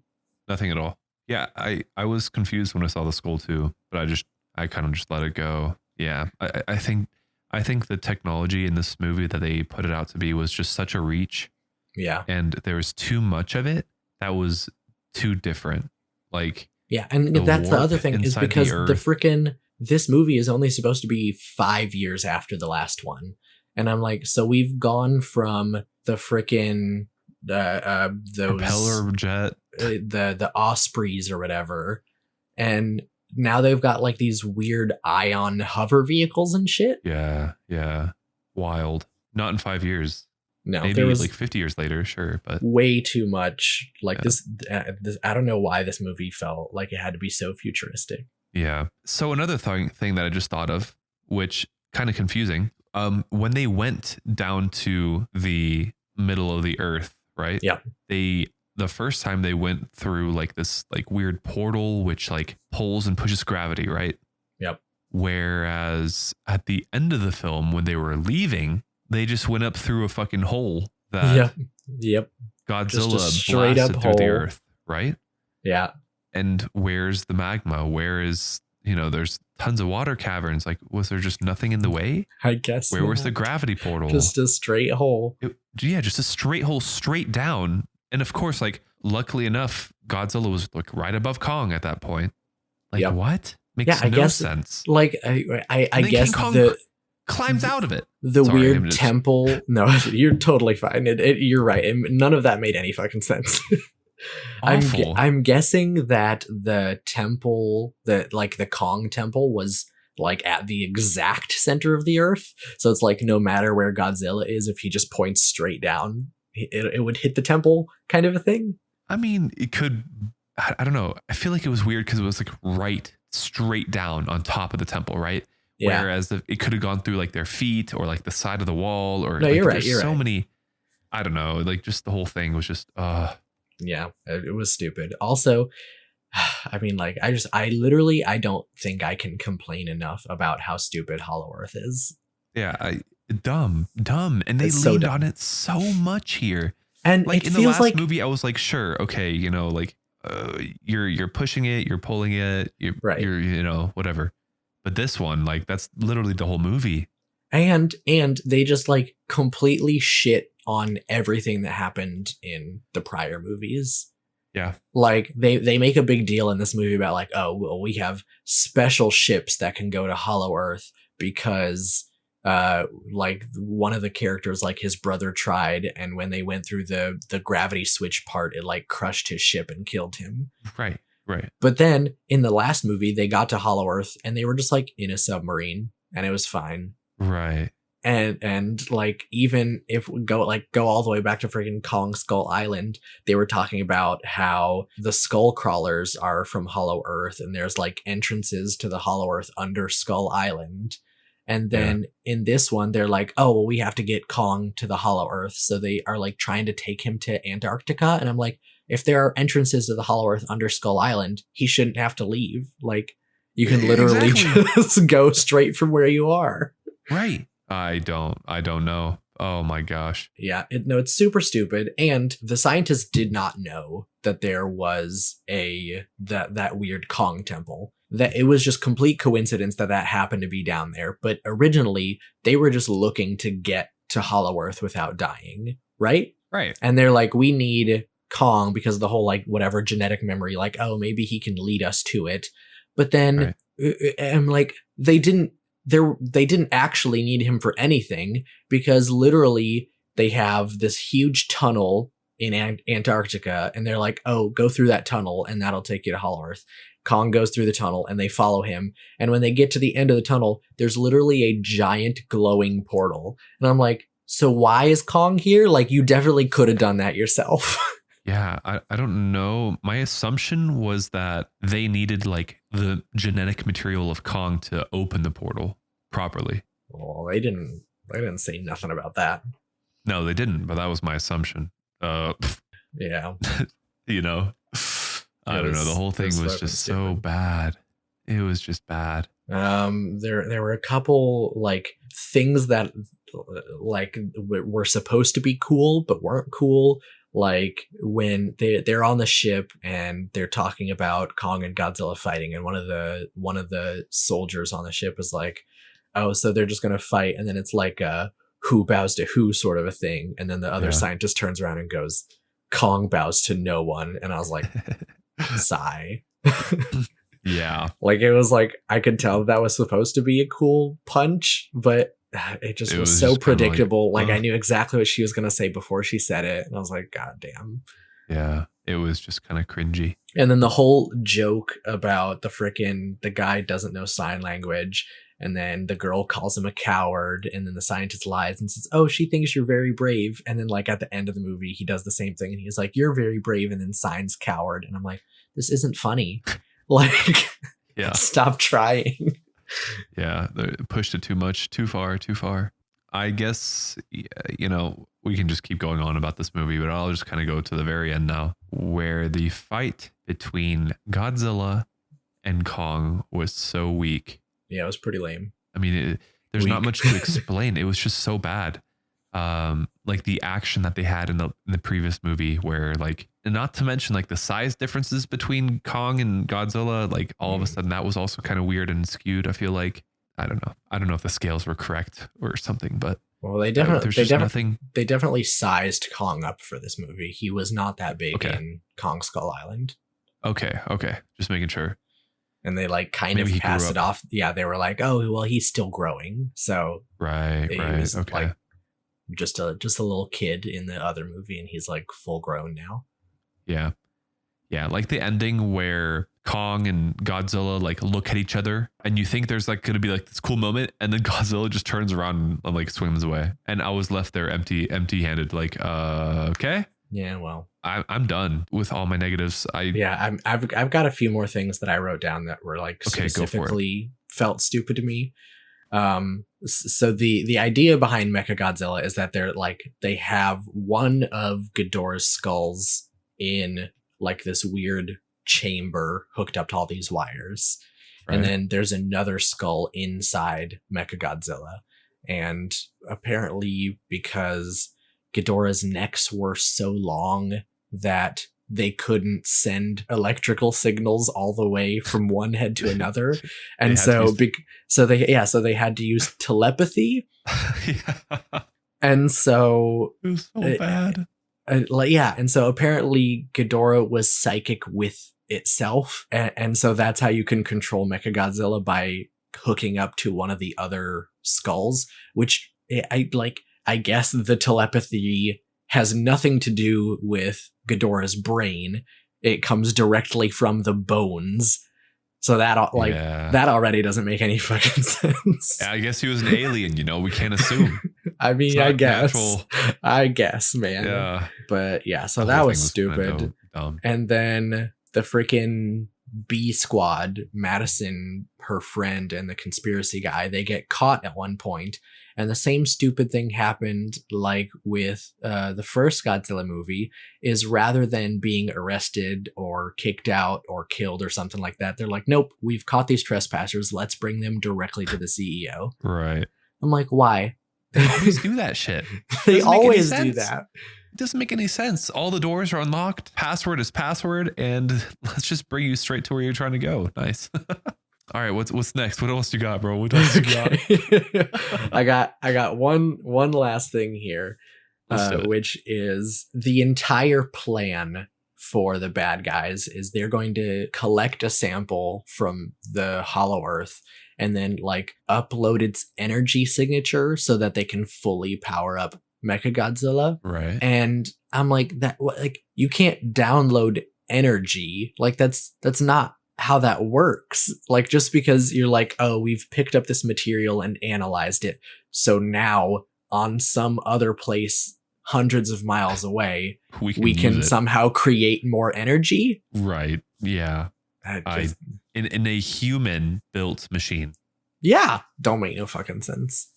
at all. Yeah, I was confused when I saw the skull too, but I kind of just let it go. Yeah, I think the technology in this movie that they put it out to be was just such a reach. Yeah. And there was too much of it that was too different. Like, yeah, and that's the other thing, is because this movie is only supposed to be 5 years after the last one. And I'm like, so we've gone from the frickin' those propeller jet, the Ospreys or whatever, and now they've got like these weird ion hover vehicles and shit. Yeah, wild. Not in 5 years. No, maybe there was like 50 years later, sure, but way too much. Like this, I don't know why this movie felt like it had to be so futuristic. Yeah. So another thing that I just thought of, which kind of confusing, when they went down to the middle of the earth, right? Yeah. The first time they went through like this like weird portal, which like pulls and pushes gravity, right? Yep. Whereas at the end of the film, when they were leaving, they just went up through a fucking hole that Godzilla straight blasted up through the hole. earth, right? Yeah. And where's the magma? Where is, there's tons of water caverns. Like, was there just nothing in the way? I guess. Where was the gravity portal? Just a straight hole. Just a straight hole straight down. And of course, like, luckily enough, Godzilla was like right above Kong at that point. Like, what? Makes no sense. Like, I guess King Kong the climbs out of it. The weird temple. No, you're totally fine. You're right. None of that made any fucking sense. I'm guessing that the temple, the Kong temple, was like at the exact center of the earth. So it's like no matter where Godzilla is, if he just points straight down, it would hit the temple, kind of a thing. I mean, it could. I don't know. I feel like it was weird because it was like right straight down on top of the temple, right? Yeah. Whereas it could have gone through like their feet or like the side of the wall, or no, like, you're right. You're so right. many. I don't know. Like just the whole thing was just. Yeah, it was stupid. Also, I mean, like I don't think I can complain enough about how stupid Hollow Earth is. Yeah, dumb, and they leaned on it so much here. And like in the last movie, I was like, sure, okay, like you're pushing it, you're pulling it, you're whatever. But this one, like that's literally the whole movie. And they just like completely shit on everything that happened in the prior movies. Yeah. Like they make a big deal in this movie about like, oh, well, we have special ships that can go to Hollow Earth because like one of the characters, like his brother tried, and when they went through the gravity switch part, it like crushed his ship and killed him. Right. But then in the last movie, they got to Hollow Earth and they were just like in a submarine and it was fine. Right. And like, even if we go all the way back to freaking Kong Skull Island, they were talking about how the skull crawlers are from Hollow Earth and there's like entrances to the Hollow Earth under Skull Island. And then in this one, they're like, oh, well, we have to get Kong to the Hollow Earth. So they are like trying to take him to Antarctica. And I'm like, if there are entrances to the Hollow Earth under Skull Island, he shouldn't have to leave. Like, you can literally just go straight from where you are. Right. I don't know. Oh my gosh. Yeah, it's super stupid. And the scientists did not know that there was that weird Kong temple. That it was just complete coincidence that happened to be down there. But originally, they were just looking to get to Hollow Earth without dying, right? Right. And they're like, we need Kong because of the whole like whatever genetic memory, like, oh, maybe he can lead us to it. But then I'm like, they didn't actually need him for anything, because literally they have this huge tunnel in Antarctica and they're like, oh, go through that tunnel and that'll take you to Hollow Earth. Kong goes through the tunnel and they follow him. And when they get to the end of the tunnel, there's literally a giant glowing portal. And I'm like, so why is Kong here? Like, you definitely could have done that yourself. Yeah, I don't know. My assumption was that they needed like the genetic material of Kong to open the portal properly. Well, they didn't They didn't say nothing about that. No, they didn't, but that was my assumption. Yeah. You know, I don't know. The whole thing was just so bad. It was just bad. There were a couple like things that like were supposed to be cool but weren't cool. Like when they're on the ship and they're talking about Kong and Godzilla fighting, and one of the soldiers on the ship is like, "Oh, so they're just gonna fight," and then it's like who bows to who sort of a thing, and then the other scientist turns around and goes, "Kong bows to no one," and I was like, sigh. Yeah. Like it was like I could tell that was supposed to be a cool punch, but it was so predictable. Like I knew exactly what she was gonna say before she said it, and I was like, God damn. Yeah, it was just kind of cringy. And then the whole joke about the guy doesn't know sign language, and then the girl calls him a coward, and then the scientist lies and says, "Oh, she thinks you're very brave." And then like at the end of the movie, he does the same thing, and he's like, "You're very brave," and then signs coward, and I'm like, this isn't funny. Like, yeah, stop trying. Yeah, they pushed it too much, too far. I guess, you know, we can just keep going on about this movie, but I'll just kind of go to the very end now, where the fight between Godzilla and Kong was so weak. Yeah, it was pretty lame. I mean, there's not much to explain. It was just so bad. Like the action that they had in the previous movie, where like, not to mention like the size differences between Kong and Godzilla, like all of a sudden that was also kind of weird and skewed. I feel like, I don't know if the scales were correct or something, but well, they definitely sized Kong up for this movie. He was not that big in Kong Skull Island. Okay, just making sure. And they like kind of passed it off. Yeah, they were like, "Oh, well, he's still growing." So right. Okay. Like, just a little kid in the other movie, and he's like full grown now. Yeah, like the ending where Kong and Godzilla like look at each other, and you think there's like gonna be like this cool moment, and then Godzilla just turns around and like swims away, and I was left there empty handed, like okay. Yeah, well, I'm done with all my negatives. I've got a few more things that I wrote down that were like specifically felt stupid to me. So the idea behind Mechagodzilla is that they have one of Ghidorah's skulls in like this weird chamber hooked up to all these wires. Right. And then there's another skull inside Mechagodzilla. And apparently because Ghidorah's necks were so long that they couldn't send electrical signals all the way from one head to another. And so they had to use telepathy. Yeah. And so it was so bad. And so apparently Ghidorah was psychic with itself, and so that's how you can control Mechagodzilla, by hooking up to one of the other skulls, which I guess the telepathy has nothing to do with Ghidorah's brain. It comes directly from the bones. So that that already doesn't make any fucking sense. I guess he was an alien, we can't assume. I mean, I guess, man. Yeah. But yeah, so that was stupid. And then the freaking B squad, Madison, her friend, and the conspiracy guy, they get caught at one point. And the same stupid thing happened like with the first Godzilla movie, is rather than being arrested or kicked out or killed or something like that, they're like, nope, we've caught these trespassers. Let's bring them directly to the CEO. Right. I'm like, why? They always do that shit. They always do that. It doesn't make any sense. All the doors are unlocked. Password is password. And let's just bring you straight to where you're trying to go. Nice. All right, what's next? What else you got, bro? What else you got? I got one last thing here, which is the entire plan for the bad guys is they're going to collect a sample from the Hollow Earth and then like upload its energy signature so that they can fully power up Mechagodzilla. Right. And I'm like, you can't download energy. Like that's not how that works. Like, just because you're like, oh, we've picked up this material and analyzed it, so now on some other place hundreds of miles away we can somehow create more energy. Right. Yeah. In a human built machine. Yeah, don't make no fucking sense.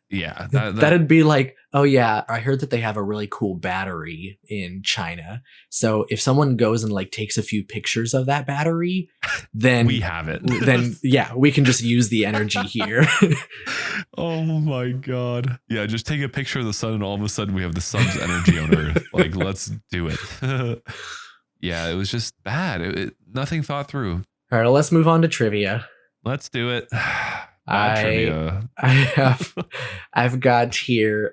Yeah, That'd be like, oh yeah, I heard that they have a really cool battery in China. So if someone goes and like takes a few pictures of that battery, then we have it. Then yeah, we can just use the energy here. Oh my god. Yeah, just take a picture of the sun and all of a sudden we have the sun's energy on Earth. Like, let's do it. Yeah, it was just bad. Nothing thought through. All right, let's move on to trivia. Let's do it. Trivia. I've got here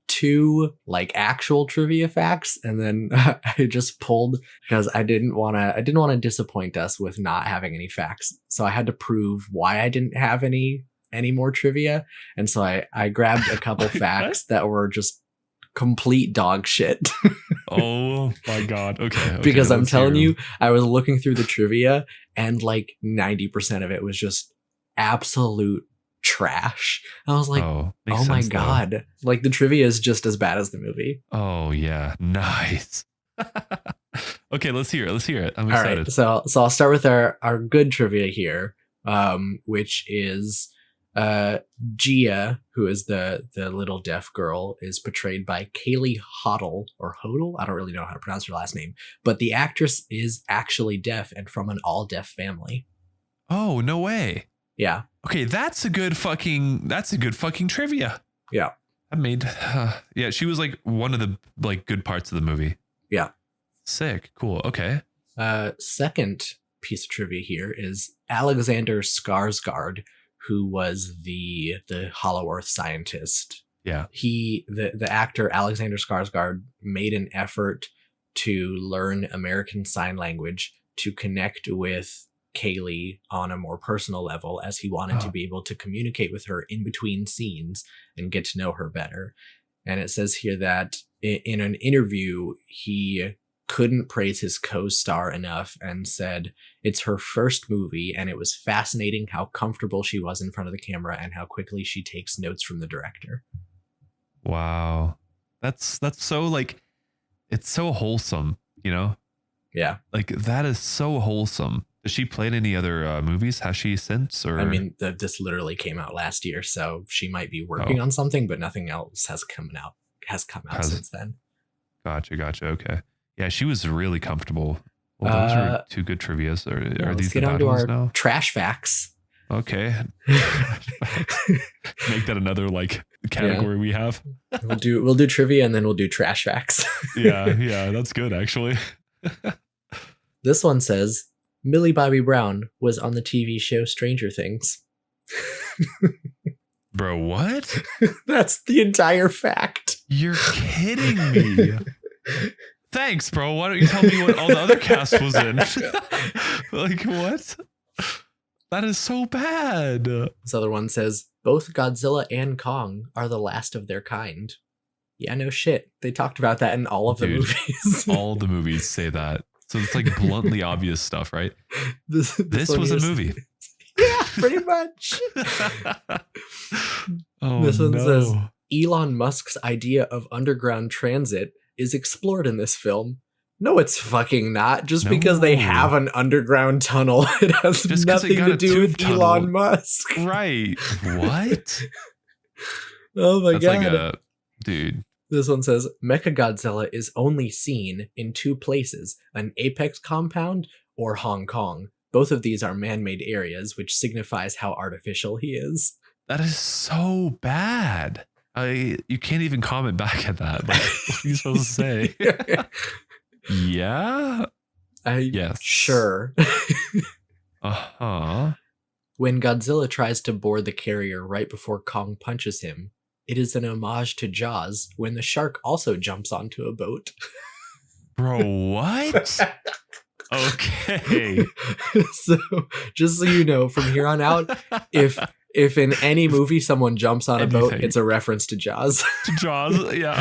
2 like actual trivia facts, and then I just pulled because I didn't want to disappoint us with not having any facts. So I had to prove why I didn't have any more trivia, and so I grabbed a couple facts that were just complete dog shit. Oh my god. Okay. Because I'm telling you, I was looking through the trivia and like 90% of it was just absolute trash. I was like, oh my god. Like the trivia is just as bad as the movie. Oh yeah. Nice. Okay, let's hear it. I'm excited. All right, so I'll start with our good trivia here, which is Gia, who is the little deaf girl, is portrayed by Kaylee Hodel or Hodel. I don't really know how to pronounce her last name, but the actress is actually deaf and from an all deaf family. Oh, no way. Yeah. Okay, that's a good fucking trivia. Yeah. I made yeah, she was like one of the like good parts of the movie. Yeah. Sick. Cool. Okay. Second piece of trivia here is Alexander Skarsgård, who was the Hollow Earth scientist. Yeah. The actor Alexander Skarsgård made an effort to learn American Sign Language to connect with Kaylee on a more personal level, as he wanted to be able to communicate with her in between scenes and get to know her better. And it says here that in an interview, he couldn't praise his co-star enough and said it's her first movie and it was fascinating how comfortable she was in front of the camera and how quickly she takes notes from the director. Wow. That's so like, it's so wholesome, you know? Yeah. Like that is so wholesome. Has she played any other movies? Has she since? Or I mean, this literally came out last year, so she might be working on something, but nothing else has come out since then. Gotcha. Okay. Yeah, she was really comfortable. Well, those are 2 good trivias. Are these the bad ones now? Trash facts. Okay. Make that another like category we have. We'll do trivia and then we'll do trash facts. Yeah, that's good actually. This one says Millie Bobby Brown was on the TV show Stranger Things. Bro, what? That's the entire fact. You're kidding me. Thanks, bro. Why don't you tell me what all the other cast was in? Like, what? That is so bad. This other one says both Godzilla and Kong are the last of their kind. Yeah, no shit. They talked about that in all of the movies. All the movies say that. So it's like bluntly obvious stuff, right? This was a movie. Yeah, pretty much. This one says Elon Musk's idea of underground transit is explored in this film. No, it's fucking not. Just because they have an underground tunnel, it has nothing to do with Elon Musk. Right. What? Oh my god. Like dude. This one says Mechagodzilla is only seen in 2 places, an apex compound or Hong Kong. Both of these are man-made areas, which signifies how artificial he is. That is so bad. You can't even comment back at that. Like, what are you supposed to say? Yeah? Yes. Sure. Uh-huh. When Godzilla tries to board the carrier right before Kong punches him, it is an homage to Jaws when the shark also jumps onto a boat. Bro, what? Okay. So, just so you know, from here on out, if in any movie someone jumps on a boat, it's a reference to Jaws. To Jaws, yeah.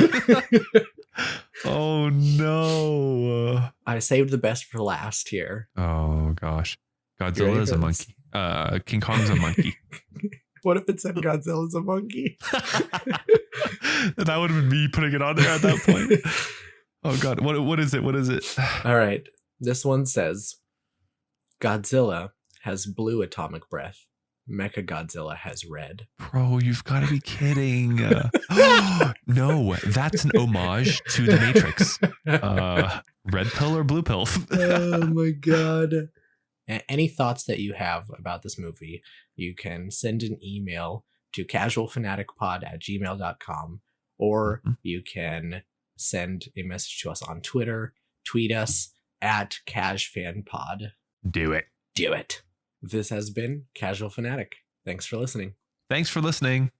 Oh no. I saved the best for last here. Oh gosh. Godzilla is a monkey. King Kong's a monkey. What if it said Godzilla's a monkey? That would have been me putting it on there at that point. Oh god. What is it? What is it? All right. This one says Godzilla has blue atomic breath, Mecha Godzilla has red. Bro, you've got to be kidding. No, that's an homage to the Matrix. Red pill or blue pill? Oh my god. Any thoughts that you have about this movie, you can send an email to casualfanaticpod@gmail.com, or you can send a message to us on Twitter. Tweet us at CasualFanPod. Do it. Do it. This has been Casual Fanatic. Thanks for listening. Thanks for listening.